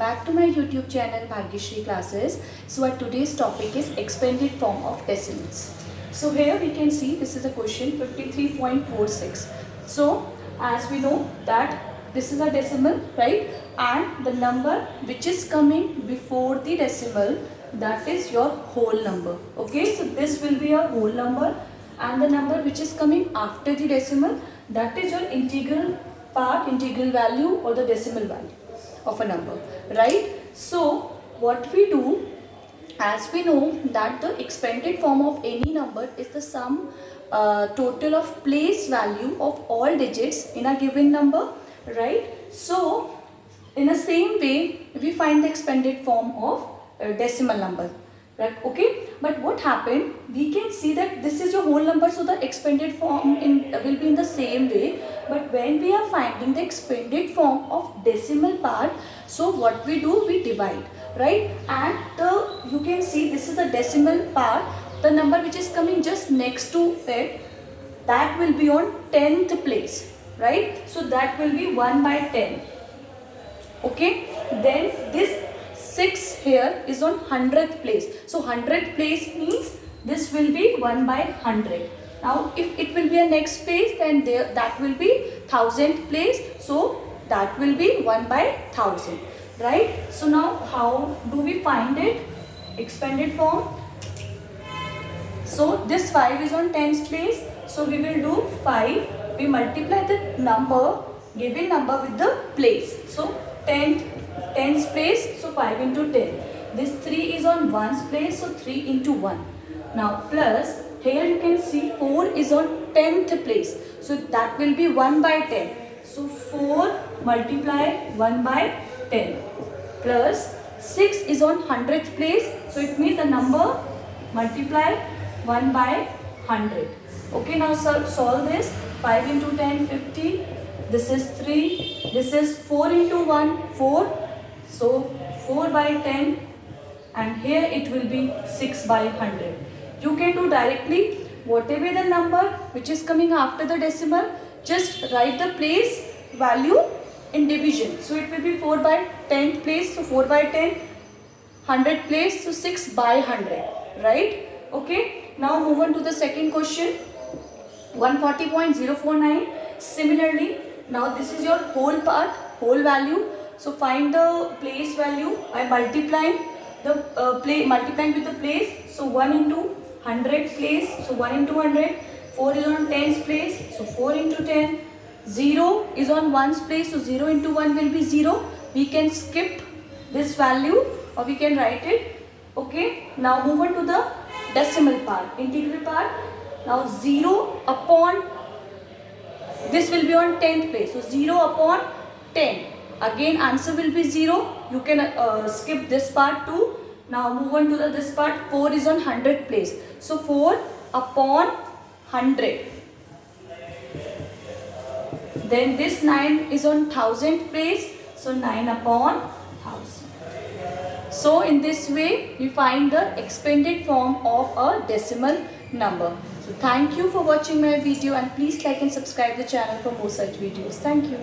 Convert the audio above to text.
back to my YouTube channel Bhagyashree Classes. So our today's topic is expanded form of decimals. So here we can see this is a question 53.46. So as we know that this is a decimal, right? And the number which is coming before the decimal, that is your whole number. Okay, so this will be your whole number, and the number which is coming after the decimal, that is your integral part, integral value, or the decimal value of a number, right? So what we do, as we know that the expanded form of any number is the sum total of place value of all digits in a given number, right? So in the same way we find the expanded form of decimal number, right? Okay, but what happened, we can see that this is your whole number, so the expanded form will be in the same way. But when we are finding the expanded form of decimal part, so what we do, we divide, right? And you can see this is the decimal part, the number which is coming just next to it, that will be on 10th place, right? So that will be 1/10. Okay, then this 6 here is on 100th place. So 100th place means this will be 1/100. Now if it will be a next place, then that will be 1000th place. So that will be 1/1000, right? So now how do we find it? Expanded form. So this 5 is on 10th place. So we will do 5. We multiply the number, given number, with the place. So 10th place, so 5 into 10. This 3 is on 1's place, so 3 into 1. Now plus, here you can see 4 is on 10th place, so that will be 1/10. So 4 multiply 1/10 plus 6 is on 100th place, so it means the number multiply 1/100. Okay, now solve this. 5 into 10, 50. This is 3. This is 4 into 1, 4. So 4/10, and here it will be 6/100. You can do directly whatever the number which is coming after the decimal, just write the place value in division. So it will be 4/10th place, so 4/10, 100th place, so 6/100, right? Okay, now move on to the second question, 140.049. Similarly, now this is your whole part, whole value. So find the place value by multiplying the multiplying with the place. So 1 into 100th place, so 1 into 100. 4 is on 10th place, so 4 into 10. 0 is on 1's place, so 0 into 1 will be 0. We can skip this value or we can write it. Okay, now move on to the decimal part, integral part. Now 0 upon, this will be on 10th place, so 0 upon 10. Again answer will be 0. You can skip this part too. Now move on to this part. 4 is on 100th place, so 4 upon 100. Then this 9 is on 1000th place, so 9 upon 1000. So in this way we find the expanded form of a decimal number. So thank you for watching my video, and please like and subscribe the channel for more such videos. Thank you.